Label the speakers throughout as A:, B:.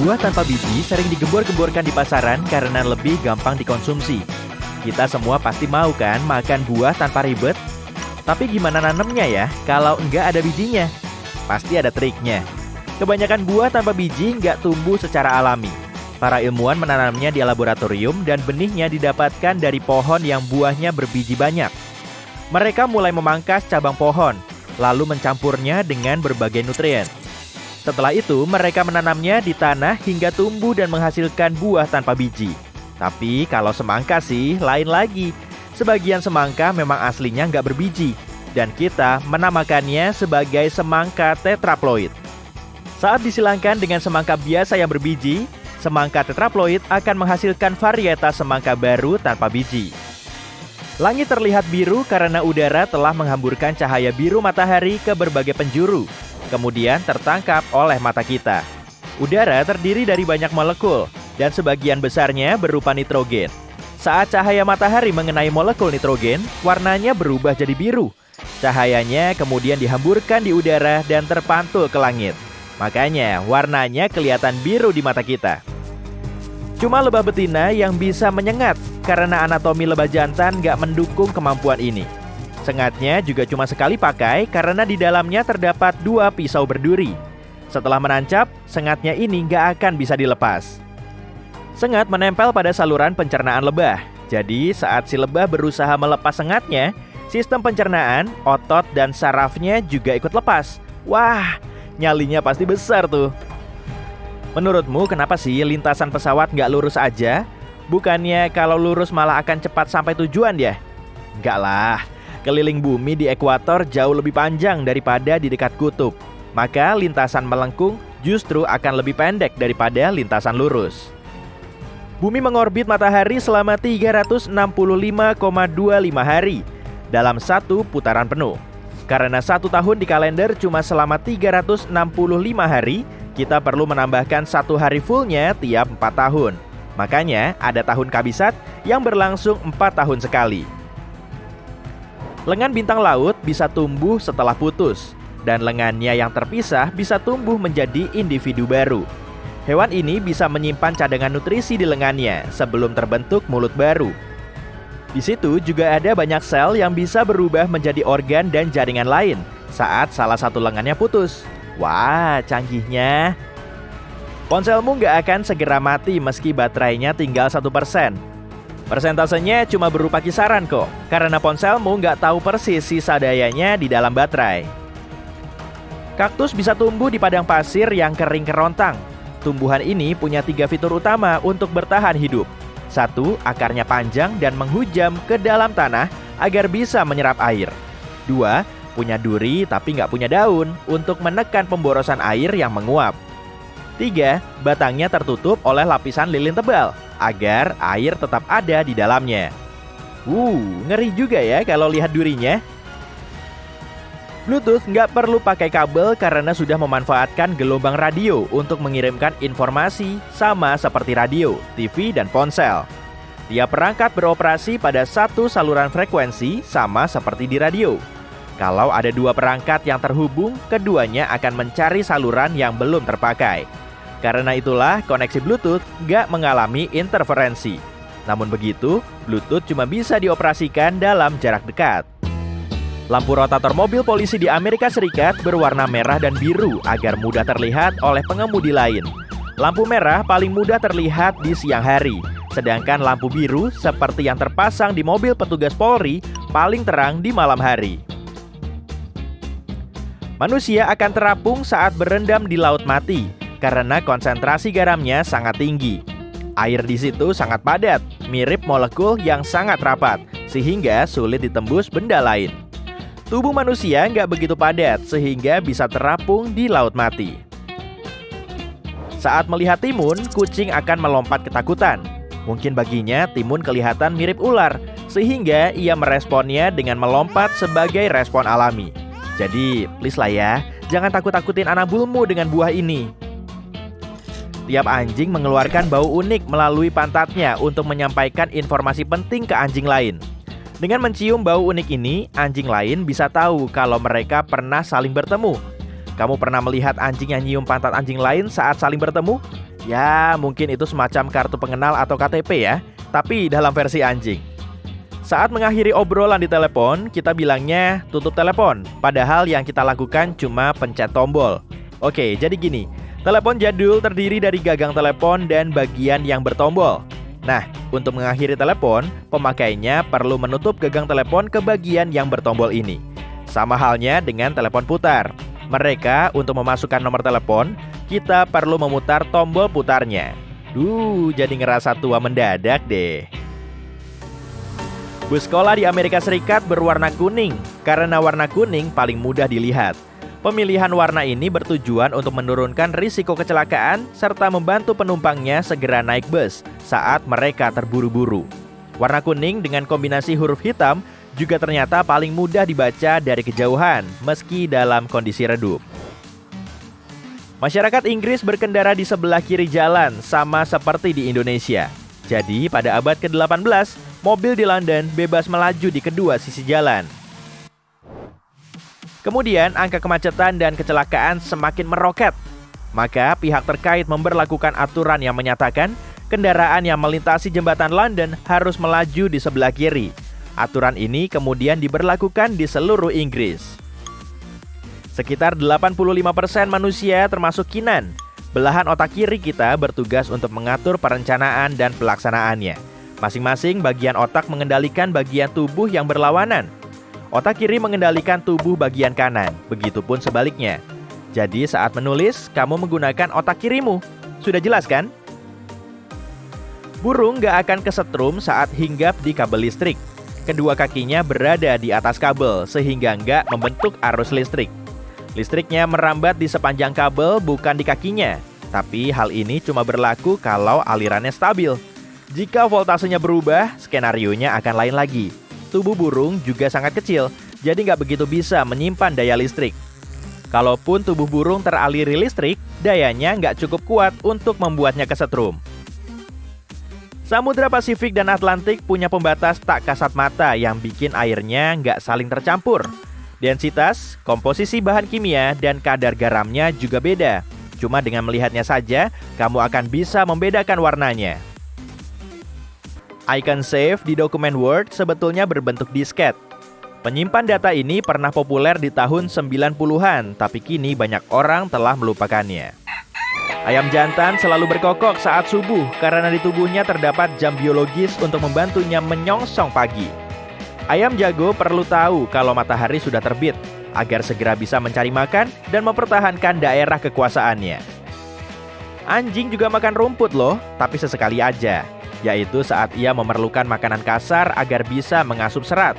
A: Buah tanpa biji sering digembor-gemborkan di pasaran karena lebih gampang dikonsumsi. Kita semua pasti mau kan makan buah tanpa ribet? Tapi gimana nanemnya ya kalau nggak ada bijinya? Pasti ada triknya. Kebanyakan buah tanpa biji nggak tumbuh secara alami. Para ilmuwan menanamnya di laboratorium dan benihnya didapatkan dari pohon yang buahnya berbiji banyak. Mereka mulai memangkas cabang pohon, lalu mencampurnya dengan berbagai nutrien. Setelah itu, mereka menanamnya di tanah hingga tumbuh dan menghasilkan buah tanpa biji. Tapi kalau semangka sih, lain lagi. Sebagian semangka memang aslinya nggak berbiji, dan kita menamakannya sebagai semangka tetraploid. Saat disilangkan dengan semangka biasa yang berbiji, semangka tetraploid akan menghasilkan varietas semangka baru tanpa biji. Langit terlihat biru karena udara telah menghamburkan cahaya biru matahari ke berbagai penjuru, kemudian tertangkap oleh mata kita. Udara terdiri dari banyak molekul, dan sebagian besarnya berupa nitrogen. Saat cahaya matahari mengenai molekul nitrogen, warnanya berubah jadi biru. Cahayanya kemudian dihamburkan di udara dan terpantul ke langit. Makanya warnanya kelihatan biru di mata kita. Cuma lebah betina yang bisa menyengat karena anatomi lebah jantan nggak mendukung kemampuan ini. Sengatnya juga cuma sekali pakai karena di dalamnya terdapat 2 pisau berduri. Setelah menancap, sengatnya ini nggak akan bisa dilepas. Sengat menempel pada saluran pencernaan lebah. Jadi saat si lebah berusaha melepas sengatnya, sistem pencernaan, otot, dan sarafnya juga ikut lepas. Wah, nyalinya pasti besar tuh. Menurutmu kenapa sih lintasan pesawat nggak lurus aja? Bukannya kalau lurus malah akan cepat sampai tujuan ya? Enggak lah, keliling bumi di ekuator jauh lebih panjang daripada di dekat kutub. Maka lintasan melengkung justru akan lebih pendek daripada lintasan lurus. Bumi mengorbit matahari selama 365,25 hari dalam satu putaran penuh. Karena 1 tahun di kalender cuma selama 365 hari, kita perlu menambahkan 1 hari fullnya tiap 4 tahun. Makanya ada tahun kabisat yang berlangsung 4 tahun sekali. Lengan bintang laut bisa tumbuh setelah putus, dan lengannya yang terpisah bisa tumbuh menjadi individu baru. Hewan ini bisa menyimpan cadangan nutrisi di lengannya sebelum terbentuk mulut baru. Di situ juga ada banyak sel yang bisa berubah menjadi organ dan jaringan lain saat salah satu lengannya putus. Wah, canggihnya. Ponselmu nggak akan segera mati meski baterainya tinggal 1%. Persentasenya cuma berupa kisaran kok, karena ponselmu nggak tahu persis sisa dayanya di dalam baterai. Kaktus bisa tumbuh di padang pasir yang kering kerontang. Tumbuhan ini punya 3 fitur utama untuk bertahan hidup. 1. Akarnya panjang dan menghujam ke dalam tanah agar bisa menyerap air. 2. Punya duri tapi nggak punya daun untuk menekan pemborosan air yang menguap. 3. Batangnya tertutup oleh lapisan lilin tebal agar air tetap ada di dalamnya. Ngeri juga ya kalau lihat durinya. Bluetooth nggak perlu pakai kabel karena sudah memanfaatkan gelombang radio untuk mengirimkan informasi sama seperti radio, TV, dan ponsel. Tiap perangkat beroperasi pada satu saluran frekuensi sama seperti di radio. Kalau ada 2 perangkat yang terhubung, keduanya akan mencari saluran yang belum terpakai. Karena itulah koneksi Bluetooth nggak mengalami interferensi. Namun begitu, Bluetooth cuma bisa dioperasikan dalam jarak dekat. Lampu rotator mobil polisi di Amerika Serikat berwarna merah dan biru agar mudah terlihat oleh pengemudi lain. Lampu merah paling mudah terlihat di siang hari, sedangkan lampu biru seperti yang terpasang di mobil petugas Polri paling terang di malam hari. Manusia akan terapung saat berendam di laut mati karena konsentrasi garamnya sangat tinggi. Air di situ sangat padat, mirip molekul yang sangat rapat, sehingga sulit ditembus benda lain. Tubuh manusia nggak begitu padat sehingga bisa terapung di laut mati. Saat melihat timun, kucing akan melompat ketakutan. Mungkin baginya timun kelihatan mirip ular, sehingga ia meresponnya dengan melompat sebagai respon alami. Jadi, please lah ya, jangan takut-takutin anak bulmu dengan buah ini. Tiap anjing mengeluarkan bau unik melalui pantatnya untuk menyampaikan informasi penting ke anjing lain. Dengan mencium bau unik ini, anjing lain bisa tahu kalau mereka pernah saling bertemu. Kamu pernah melihat anjing yang nyium pantat anjing lain saat saling bertemu? Ya, mungkin itu semacam kartu pengenal atau KTP ya, tapi dalam versi anjing. Saat mengakhiri obrolan di telepon, kita bilangnya tutup telepon, padahal yang kita lakukan cuma pencet tombol. Oke, jadi gini, telepon jadul terdiri dari gagang telepon dan bagian yang bertombol. Nah, untuk mengakhiri telepon, pemakainya perlu menutup gagang telepon ke bagian yang bertombol ini. Sama halnya dengan telepon putar. Mereka untuk memasukkan nomor telepon, kita perlu memutar tombol putarnya. Jadi ngerasa tua mendadak deh. Bus sekolah di Amerika Serikat berwarna kuning, karena warna kuning paling mudah dilihat. Pemilihan warna ini bertujuan untuk menurunkan risiko kecelakaan serta membantu penumpangnya segera naik bus saat mereka terburu-buru. Warna kuning dengan kombinasi huruf hitam juga ternyata paling mudah dibaca dari kejauhan, meski dalam kondisi redup. Masyarakat Inggris berkendara di sebelah kiri jalan, sama seperti di Indonesia. Jadi, pada abad ke-18, mobil di London bebas melaju di kedua sisi jalan. Kemudian, angka kemacetan dan kecelakaan semakin meroket. Maka, pihak terkait memberlakukan aturan yang menyatakan kendaraan yang melintasi jembatan London harus melaju di sebelah kiri. Aturan ini kemudian diberlakukan di seluruh Inggris. Sekitar 85% manusia termasuk Kinan. Belahan otak kiri kita bertugas untuk mengatur perencanaan dan pelaksanaannya. Masing-masing bagian otak mengendalikan bagian tubuh yang berlawanan. Otak kiri mengendalikan tubuh bagian kanan, begitupun sebaliknya. Jadi saat menulis, kamu menggunakan otak kirimu. Sudah jelas kan? Burung gak akan kesetrum saat hinggap di kabel listrik. Kedua kakinya berada di atas kabel sehingga nggak membentuk arus listrik. Listriknya merambat di sepanjang kabel, bukan di kakinya. Tapi hal ini cuma berlaku kalau alirannya stabil. Jika voltasenya berubah, skenarionya akan lain lagi. Tubuh burung juga sangat kecil, jadi nggak begitu bisa menyimpan daya listrik. Kalaupun tubuh burung teraliri listrik, dayanya nggak cukup kuat untuk membuatnya kesetrum. Samudra Pasifik dan Atlantik punya pembatas tak kasat mata yang bikin airnya nggak saling tercampur. Densitas, komposisi bahan kimia, dan kadar garamnya juga beda. Cuma dengan melihatnya saja, kamu akan bisa membedakan warnanya. Icon Save di dokumen Word sebetulnya berbentuk disket. Penyimpan data ini pernah populer di tahun 90-an, tapi kini banyak orang telah melupakannya. Ayam jantan selalu berkokok saat subuh karena di tubuhnya terdapat jam biologis untuk membantunya menyongsong pagi. Ayam jago perlu tahu kalau matahari sudah terbit agar segera bisa mencari makan dan mempertahankan daerah kekuasaannya. Anjing juga makan rumput loh, tapi sesekali aja, yaitu saat ia memerlukan makanan kasar agar bisa mengasup serat.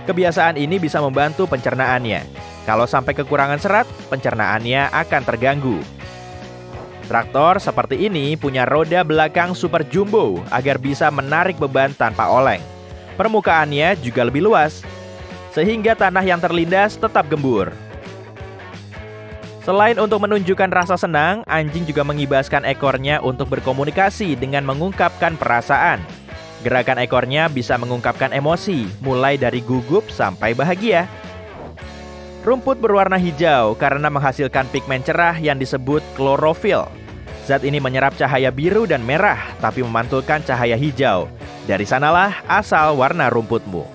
A: Kebiasaan ini bisa membantu pencernaannya. Kalau sampai kekurangan serat, pencernaannya akan terganggu. Traktor seperti ini punya roda belakang super jumbo agar bisa menarik beban tanpa oleng. Permukaannya juga lebih luas, sehingga tanah yang terlindas tetap gembur. Selain untuk menunjukkan rasa senang, anjing juga mengibaskan ekornya untuk berkomunikasi dengan mengungkapkan perasaan. Gerakan ekornya bisa mengungkapkan emosi, mulai dari gugup sampai bahagia. Rumput berwarna hijau karena menghasilkan pigmen cerah yang disebut klorofil. Zat ini menyerap cahaya biru dan merah, tapi memantulkan cahaya hijau. Dari sanalah asal warna rumputmu.